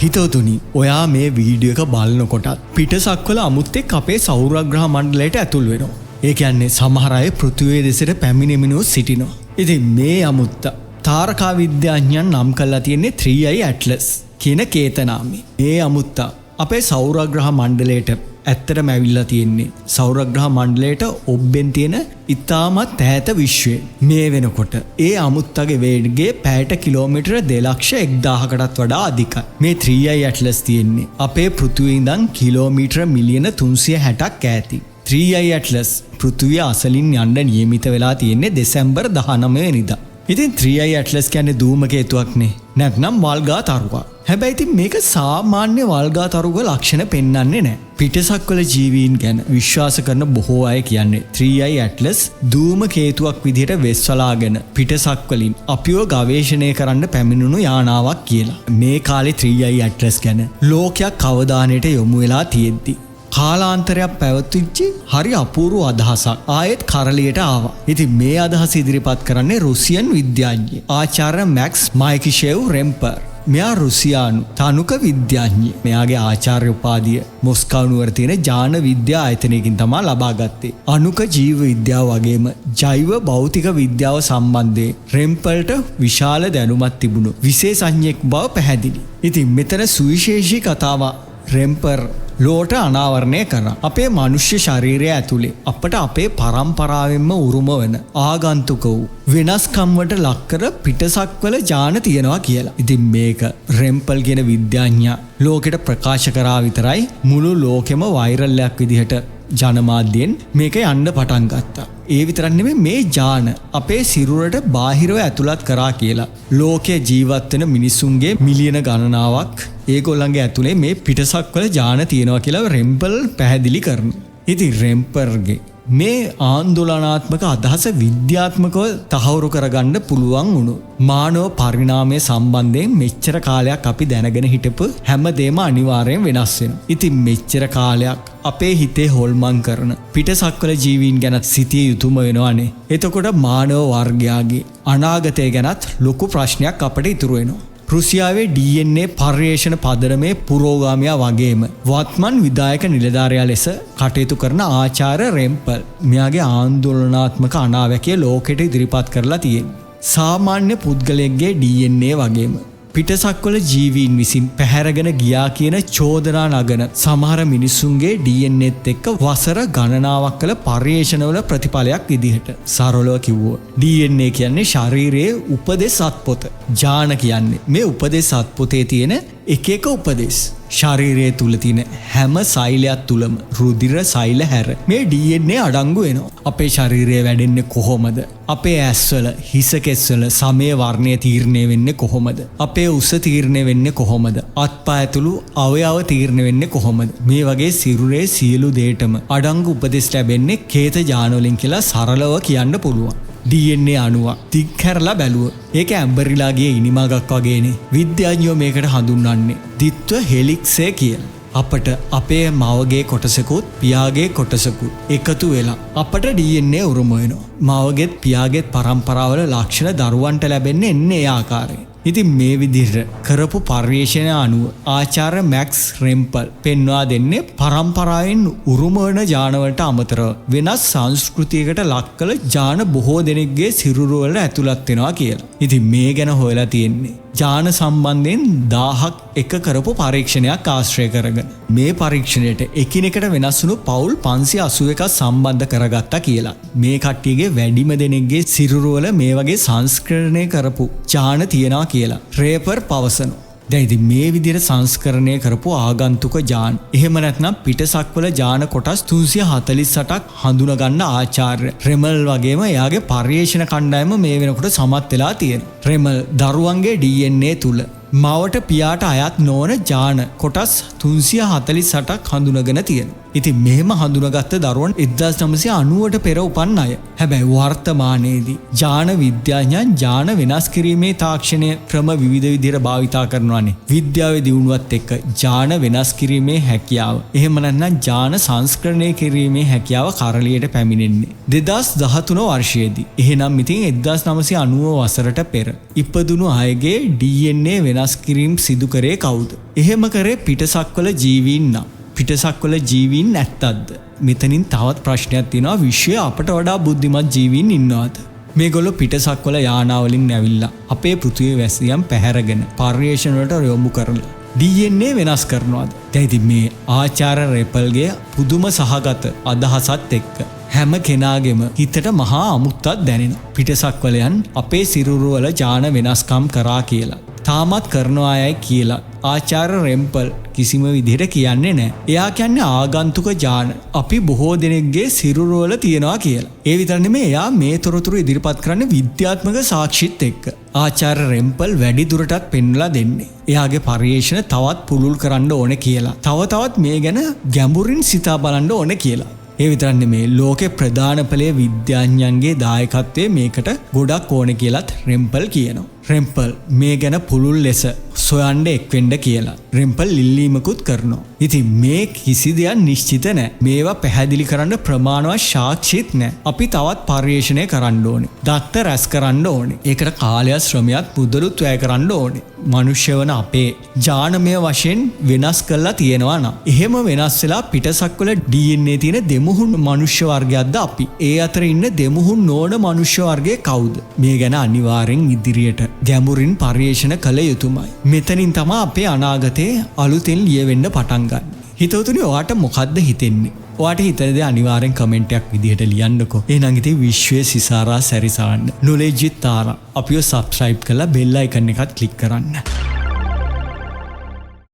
හිතවතුනි, ඔයා මේ වීඩියෝ එක බලනකොටත් පිටසක්වල අමුත්තෙක් අපේ සෞරග්‍රහ මණ්ඩලයට ඇතුල් වෙනවා. ඒ කියන්නේ සමහර අය පෘථිවිය දෙසට පැමිණෙමිනුව සිටිනවා. ඉතින් මේ අමුත්ත තාරකා විද්‍යාඥයන් නම් කරලා තියෙන්නේ 3i ඇට්ලස් කියන කේතනාමය. මේ අමුත්ත අපේ සෞරග්‍රහ මණ්ඩලයට ඇත්තටම ඇවිල්ලා තියෙන්නේ සෞරග්‍රහ මණ්ඩලයට ඔබ්බෙන් තියෙන ඉතාමත් ඈත විශ්වයේ. මේ වෙනකොට ඒ අමුත්තගේ වේගය පැයට කිලෝමීටර 2,01,000කටත් වඩා අධිකයි. මේ 3i ඇට්ලස් තියෙන්නේ අපේ පෘථිවිය ඉඳන් කිලෝමීටර මිලියන 360ක් ඈතින්. 3i ඇට්ලස් පෘථිවිය අසලින් යන්න නියමිත වෙලා තියෙන්නේ දෙසැම්බර් 19 වෙනිදා. ඉතින් 3i ඇට්ලස් කියන්නේ ධූමකේතුවක්නේ. නැත්නම් වල්ගා තරුවක්. හැබැයි ඉතින් මේක සාමාන්‍ය වල්ගා තරුක ලක්ෂණ පෙන්වන්නේ නැහැ. පිටසක්වල ජීවීන් ගැන විශ්වාස කරන බොහෝ අය කියන්නේ 3i ඇට්ලස් ධූමකේතුවක් විදිහට වෙස්වලාගෙන පිටසක්වලින් අපිව ගවේෂණය කරන්න පැමිණුණු යානාවක් කියලා. මේ කාලේ 3i ඇට්ලස් ගැන ලෝකයක් අවධානයට යොමු වෙලා තියෙද්දි කාලාන්තරයක් පැවතිච්ච හරි අපූර්ව අදහසක් ආයෙත් කරලියට ආවා. ඉතින් මේ අදහස ඉදිරිපත් කරන්නේ රුසියන් විද්‍යාඥයෙක් ආචාර්ය මැක්ස් මයිකිෂෙව් රෙම්පර්. මෙයා රුසියානු තනුක විද්‍යාඥයෙක්. මෙයාගේ ආචාර්ය උපාධිය මොස්කව් නුවර තියෙන ජාන විද්‍යා ආයතනයකින් තමයි ලබා ගත්තේ. අණුක ජීව විද්‍යාව වගේම ජෛව භෞතික විද්‍යාව සම්බන්ධයෙන් රෙම්පර්ට විශාල දැනුමක් තිබුණු විශේෂඥයෙක් බව පැහැදිලි. ඉතින් මෙතන සුවිශේෂී කතාවක් රෙම්පර් ලෝට අනාවරණය කරා. අපේ මනුෂ්‍ය ශරීරය ඇතුලේ අපට අපේ පරම්පරාවෙන්ම උරුම වෙන ආගන්තුක වූ වෙනස්කම්වට ලක්කර පිටසක්වල ජාන තියෙනවා කියලා. ඉතින් මේක රෙම්පල් කියන විද්‍යාඥයා ලෝකෙට ප්‍රකාශ කරා විතරයි මුළු ලෝකෙම වෛරල්යක් විදිහට ජනමාධ්‍යෙන් මේක යන්න පටන් ගත්තා. ඒ විතරක් නෙමෙයි මේ ජාන අපේ සිරුරට බාහිරව ඇතුළත් කරා කියලා. ලෝකයේ ජීවත් වෙන මිනිසුන්ගේ මිලියන ගණනාවක් ඒගොල්ලන්ගේ ඇතුලේ මේ පිටසක්වල ජාන තියෙනවා කියලා රෙම්පල් පැහැදිලි කරනවා. ඉතින් රෙම්පර්ගේ මේ ආందోලනාත්මක අදහස විද්‍යාත්මකව තහවුරු කරගන්න පුළුවන් වුණු මානව පරිණාමය සම්බන්ධයෙන් මෙච්චර කාලයක් අපි දැනගෙන හිටපු හැමදේම අනිවාර්යෙන් වෙනස් වෙනවා. ඉතින් මෙච්චර කාලයක් අපේ හිතේ හොල්මන් කරන පිටසක්වල ජීවීන් ගැන සිතිය යුතුම වෙනවානේ. එතකොට මානව වර්ගයාගේ අනාගතය ගැනත් ලොකු ප්‍රශ්නයක් අපිට ඉතුරු වෙනවා. රුසියාවේ DNA පර්යේෂණ පදනමේ පුරෝගාමියා වගේම වත්මන් විදායක නිලධාරියා ලෙස කටයුතු කරන ආචාර්ය රෙම්පල් මෙයාගේ ආందోලනාත්මක අනාවැකිය ලෝකෙට ඉදිරිපත් කරලා තියෙනවා. සාමාන්‍ය පුද්ගලයෙක්ගේ DNA වගේම පිටසක්වල ජීවීන් විසින් පැහැරගෙන ගියා කියන චෝදනා නගන සමහර මිනිසුන්ගේ DNAත් එක්ක වසර ගණනාවක් කළ පර්යේෂණවල ප්‍රතිඵලයක් විදිහට සරලව කිව්වොත් DNA කියන්නේ ශරීරයේ උපදෙස් අත්පොත. ජාන කියන්නේ මේ උපදෙස් අත්පොතේ තියෙන එක එක උපදෙස්. ශරීරයේ තුල තියෙන හැම සෛලයක් තුලම රුධිර සෛල හැර මේ DNA අඩංගු වෙනවා. අපේ ශරීරය වැඩෙන්නේ කොහොමද? අපේ ඇස්වල හිස කෙස්වල සමය වර්ණය තීරණය වෙන්නේ කොහොමද? අපේ උස තීරණය වෙන්නේ කොහොමද? අත්පා ඇතුළු අවයව තීරණය වෙන්නේ කොහොමද? මේ වගේ සිරුරේ සියලු දේටම අඩංගු උපදෙස් ලැබෙන්නේ කේත ජාන වලින් කියලා සරලව කියන්න පුළුවන්. DNA අණුවක් දික්හැරලා බැලුවොත් ඒක ඇම්බරිලා ගිය ඉනිමගක් වගේනේ. විද්‍යාඥයෝ මේකට හඳුන්වන්නේ ද්විත්ව හෙලික්සය කියලා. අපට අපේ මවගේ කොටසකුත් පියාගේ කොටසකුත් එකතු වෙලා අපට DNA උරුම වෙනවා. මවගෙත් පියාගෙත් පරම්පරාවල ලක්ෂණ දරුවන්ට ලැබෙන්නේ එන්නේ ඒ ආකාරයෙන්. ඉතින් මේ විදිහට කරපු පර්යේෂණ අනුව ආචාර්ය මැක්ස් රෙම්පල් පෙන්වා දෙන්නේ පරම්පරාවෙන් උරුම වන ජානවලට අමතරව වෙනස් සංස්කෘතියකට ලක් කළ ජාන බොහෝ දෙනෙක්ගේ සිරුරු වල ඇතුළත් වෙනවා කියලා. ඉතින් මේ ගැන හොයලා තියෙන්නේ ජාන සම්බන්ධයෙන් 1000ක් එක කරපු පරීක්ෂණයක් ආශ්‍රය කරගෙන. මේ පරීක්ෂණයට එකිනෙකට වෙනස් වුණු පවුල් 581ක් සම්බන්ධ කරගත්තා කියලා. මේ කට්ටියගේ වැඩිම දෙනෙක්ගේ සිරුරු වල මේ වගේ සංස්කරණය කරපු ජාන තියෙනවා කියලා රේපර් පවසනවා. දැන් ඉතින් මේ විදිහට සංස්කරණය කරපු ආගන්තුක ජාන එහෙම නැත්නම් පිටසක්වල ජාන කොටස් 348ක් හඳුනා ගන්න ආචාර්ය රෙමල් වගේම එයාගේ පර්යේෂණ කණ්ඩායම මේ වෙනකොට සමත් වෙලා තියෙනවා. රෙමල් දරුවන්ගේ DNA තුල මවට පියාට අයත් නොවන ජාන කොටස් 348ක් හඳුනගෙන තියෙනවා. ඉතින් මෙහෙම හඳුනාගත්ත දරුවන් 1990ට පෙර උපන් අය. හැබැයි වර්තමානයේදී ජාන විද්‍යාඥයන් ජාන වෙනස් කිරීමේ තාක්ෂණය ක්‍රම විවිධ විදිහට භාවිතා කරනවානේ. විද්‍යාවේ දියුණුවත් එක්ක ජාන වෙනස් කිරීමේ හැකියාව. එහෙම නැත්නම් ජාන සංස්කරණය කිරීමේ හැකියාව කරලියට පැමිණෙන්නේ 2013 වර්ෂයේදී. එහෙනම් ඉතින් 1990 වසරට පෙර ඉපදුණු අයගේ DNA වෙනස් කිරීම සිදු කරේ කවුද? එහෙම කරේ පිටසක්වල ජීවීන් නම්. පිටසක්වල ජීවීන් නැත්තක්ද? මෙතනින් තවත් ප්‍රශ්නයක් තියෙනවා. විශ්වයේ අපට වඩා බුද්ධිමත් ජීවීන් ඉන්නවද? මේගොල්ලෝ පිටසක්වල යානාවලින් ඇවිල්ලා අපේ පෘථිවිය වැසියන් පැහැරගෙන පර්යේෂණ වලට යොමු කරලා DNA වෙනස් කරනවාද? දැන් ඉතින් මේ ආචාර්ය රෙපල්ගේ පුදුම සහගත අදහසත් එක්ක හැම කෙනාගේම හිතට මහා අමුත්තක් දැනෙනවා. පිටසක්වලයන් අපේ සිරුරු වල ජාන වෙනස්කම් කරා කියලා. තාමත් කරනවා අයයි කියලා ආචාර්ය රෙම්පල් කිසිම විදිහට කියන්නේ නැහැ. එයා කියන්නේ ආගන්තුක ජාන අපි බොහෝ දෙනෙක්ගේ සිරුරු වල තියනවා කියලා. ඒ විතර නෙමෙයි එයා මේ තොරතුරු ඉදිරිපත් කරන්නේ විද්‍යාත්මක සාක්ෂිත් එක්ක. ආචාර්ය රෙම්පල් වැඩි දුරටත් පෙන්වලා දෙන්නේ. එයාගේ පර්යේෂණ තවත් පුළුල් කරන්න ඕනේ කියලා. තවත් මේ ගැන ගැඹුරින් සිතා බලන්න ඕනේ කියලා. ඒ විතරක් නෙමෙයි ලෝකේ ප්‍රධානපලයේ විද්‍යාඥයන්ගේ දායකත්වයේ මේකට ගොඩක් ඕනේ කියලාත් රෙම්පල් කියනවා. රෙම්පල් මේ ගැන පුළුල් ලෙස සොයන්න එක්වෙන්න කියලා රෙම්පල් ඉල්ලීමකුත් කරනවා. ඉතින් මේ කිසි දෙයක් නිශ්චිත නැහැ. මේවා පැහැදිලි කරන්න ප්‍රමාණවත් සාක්ෂිත් නැහැ. අපි තවත් පර්යේෂණය කරන්න ඕනේ. දත්ත රැස් කරන්න ඕනේ. ඒකට කාලය ශ්‍රමයක් මුදලුත් වැය කරන්න ඕනේ. මනුෂ්‍ය වන අපේ ජානමය වශයෙන් වෙනස් කරලා තියෙනවා නම් එහෙම වෙනස් වෙලා පිටසක්වල DNA තියෙන දෙමුහුන් මනුෂ්‍ය වර්ගයක්ද අපි? ඒ අතර ඉන්න දෙමුහුන් නොවන මනුෂ්‍ය වර්ගය කවුද? මේ ගැන අනිවාර්යෙන් ඉදිරියට ගැඹුරින් පර්යේෂණ කළ යුතුමයි. මෙතනින් තමයි අපේ අනාගතේ අලුතෙන් ලියවෙන්න පටන් ගන්න. හිතවතුනි ඔයාට මොකද්ද හිතෙන්නේ? ඔයාට හිතන දේ අනිවාර්යෙන් කමෙන්ට් එකක් විදිහට ලියන්නකෝ. එහෙනම් ඉතින් විශ්වයේ සිසාරා සැරිසරන්න. නොලෙජ් විත් තාරා අපිව සබ්ස්ක්‍රයිබ් කරලා බෙල් අයිකන් එකත් ක්ලික් කරන්න.